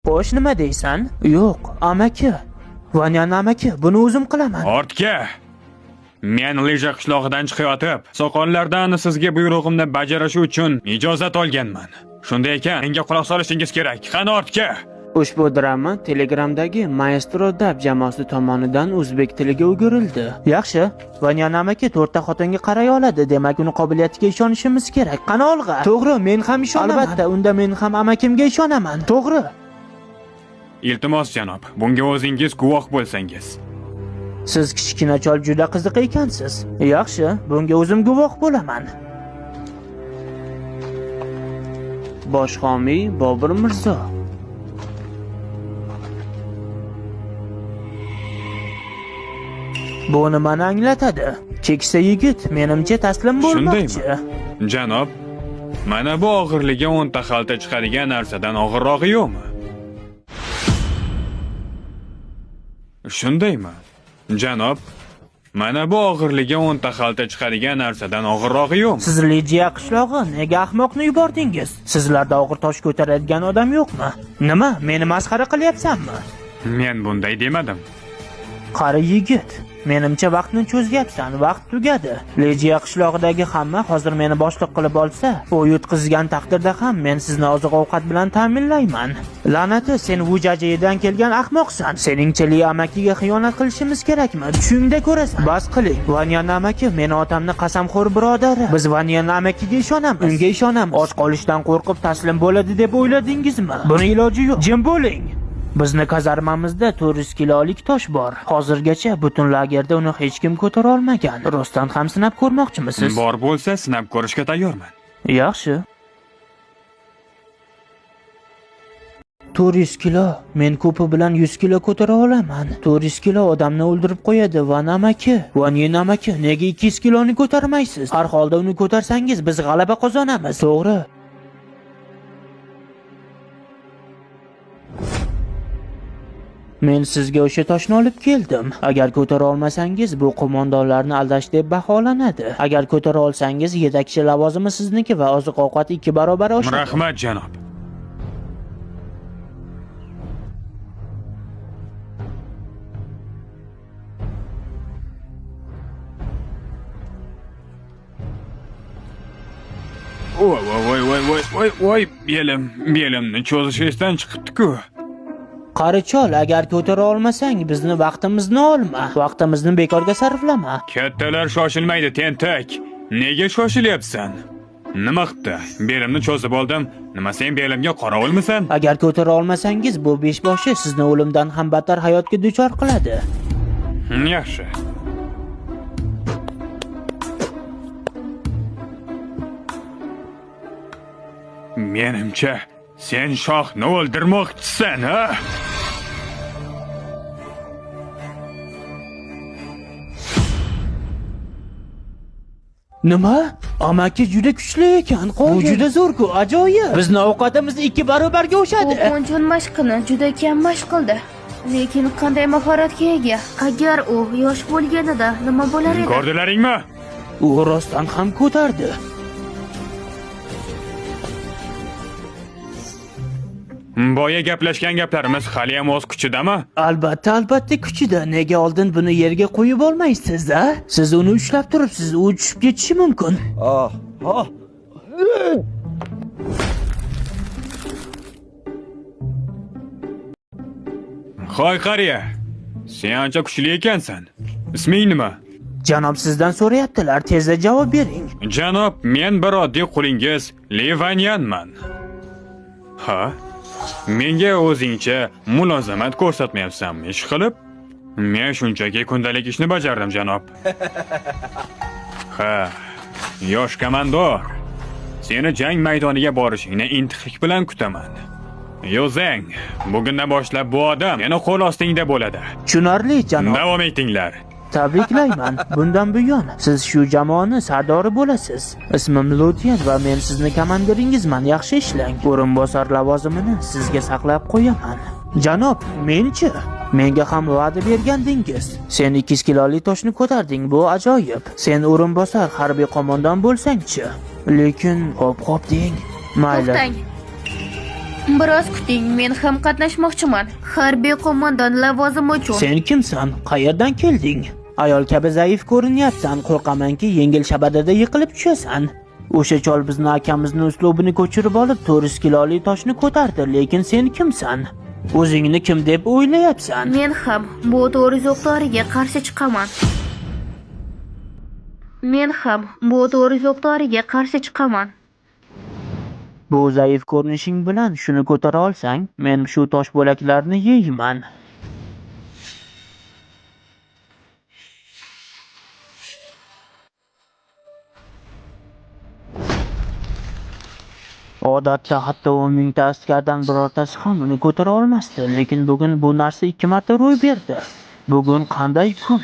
Xo'sh, nima deysan? Yo'q, amaki. Vanyan amaki, buni o'zim qilaman. Ortga. Men Leja qishlog'idan chiqayotib, soqollardan sizga buyrug'imni bajarish uchun ijozat olganman. Shunday ekan, menga quloq solishingiz kerak. Qani ortga. Ushbu drama Telegramdagi Maestro Dab jamoasi tomonidan o'zbek tiliga o'girildi. Yaxshi, Vanyan amaki 4 ta xotinga qaray oladi, demak uni qobiliyatiga ishonishimiz kerak. Qani olg'a. To'g'ri, men ham ishonaman. Albatta, unda men ham amakimga ishonaman. To'g'ri. Iltimos janob, bunga o'zingiz guvoh bo'lsangiz. Siz kichkina chol juda qiziq ekansiz. Yaxshi, bunga o'zim guvoh bo'laman. Bosh homiy Bobur Mirzo. Bu nimani anglatadi? Keksa yigit menimcha taslim bo'lmoqchi. Shundaymi? Janob, mana bu og'irligi 10 ta xalta chiqadigan narsadan og'irrog'i yo'qmi? Shundaymi? Janob, mana bu og'irligi 10 ta xalta chiqadigan narsadan og'irrog'i yo'qmi? Siz Lejiya qishlog'i nega ahmoqni yubordingiz? Sizlarda og'ir tosh ko'taradigan odam yo'qmi? Nima, meni masxara qilyapsanmi? Men bunday demadim. Qari yigit, menimcha vaqtni cho'zyapsan, vaqt tugadi. Lejiya qishlog'idagi hamma hozir meni boshliq qilib olsa, u yutqizgan taqdirda ham men sizni oziq-ovqat bilan ta'minlayman. La'nati, sen Vujajidan kelgan ahmoqsan. Seningcha Li amakiga xiyonat qilishimiz kerakmi? Tushingda ko'rasan. Bas qiling. Vanyan amaki meni otamni qasamxo'r birodari. Biz Vanyan amakiga ishonamiz. Unga ishonamiz. Och qolishdan qo'rqib taslim bo'ladi deb o'yladingizmi? Buni iloji yo'q. Jim bo'ling. Bizni kazarmamizda 400 kilolik tosh bor. Hozirgacha butun lagerda uni hech kim ko'tara olmagan. Rostdan ham sinab ko'rmoqchimisiz? Bor bo'lsa, sinab ko'rishga tayyorman. Yaxshi. 400 kilo. Men ko'pi bilan 100 kilo ko'tara olaman. 400 kilo odamni o'ldirib qo'yadi, Van amaki. Vanyan amaki, nega 200 kiloni ko'tarmaysiz? Har holda uni ko'tarsangiz biz g'alaba qozonamiz. To'g'ri. Men sizga o'sha toshni olib keldim. Agar ko'tara olmasangiz, bu qo'mondonlarni aldash deb baholanadi. Agar ko'tara olsangiz, yetakchi lavozimi sizniki va oziq-ovqat 2 barobar oshadi. Rahmat, janob. Voy, belimni cho'zishdan chiqibdi-ku. Qari chol, agar ko'tara olmasang, bizni vaqtimizni olma. Vaqtimizni bekorga sarflama. Kattalar shoshilmaydi, tentak. Nega shoshilyapsan? Nima qildi? Belimni cho'zib oldim. Nima sen belimga qorovulmisan? Agar ko'tara olmasangiz, bu beshboshi sizni o'limdan ham battar hayotga duchor qiladi. Yaxshi. Menimcha, sen shohni o'ldirmoqchisan, ha? Nima? Amaki juda kuchli ekan. Bu juda zo'r-ku, ajoyib. Bizning ovqatimiz 2 barobarga oshadi. U qonjon mashqini juda kam mashq qildi. Lekin qanday mahoratga ega? Agar u yosh bo'lganida nima bo'lar edi? Ko'rdilaringmi? U rostdan ham ko'tardi. Boya gaplashgan gaplarimiz hali ham o'z kuchidami? Albatta kuchida. Nega oldin buni yerga qo'yib olmaysiz, a? Siz uni ushlab turibsiz, u tushib ketishi mumkin. Hoy qariya, sen ancha kuchli ekansan. Isming nima? Janob sizdan so'rayaptilar, tezda javob bering. Janob, men bir oddiy qulingiz Li Vanyanman. Ha? Menga o'zingcha mulozamat ko'rsatmayapsanmi ish qilib? Men shunchaki kundalik ishni bajardim, janob. Ha, yosh komandor. Seni jang maydoniga borishingni intiqlik bilan kutaman. Yo'zang, bugundan boshlab bu odam meni qo'l ostingda bo'ladi. Tushunarli, janob. Davom etinglar. Tabriklayman. Bundan buyon siz shu jamoani sardori bo'lasiz. Ismim Lutyen va men sizni komandiringizman. Yaxshi ishlang. O'rinbosar lavozimini sizga saqlab qo'yaman. Janob, menchi? Menga ham va'da bergandingiz. Sen 200 kiloli toshni ko'tarding, bu ajoyib. Sen o'rinbosar harbiy qo'mondon bo'lsang-chi? Lekin hop deng. Mayli. To'xtang. Biroz kuting, men ham qatnashmoqchiman. Harbiy qo'mondon lavozimi uchun. Sen kimsan? Qayerdan kelding? Ayol kabi zaif ko'rinyapsan. Qo'rqamanki, yengil shabadada yiqilib tushasan. O'sha chol bizni akamizni uslubini ko'chirib olib 400 kiloli toshni ko'tardi, lekin sen kimsan? O'zingni kim deb o'ylayapsan? Men ham bu to'riz o'qdoriga qarshi chiqaman. Bu zaif ko'rinishing bilan shuni ko'tara olsang, men shu tosh bo'laklarini yeyman. Odatda hatto 10 mingta askardan birortasi ham uni ko'tara olmasdi, lekin bugun bu narsa 2 marta ro'y berdi. Bugun qanday kun?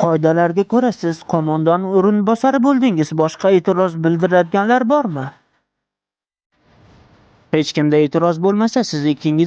Qoidalarga ko'ra siz qo'mondon o'rinbosari bo'ldingiz. Boshqa e'tiroz bildiradiganlar bormi? Hech kimda e'tiroz bo'lmasa, siz ikkingiz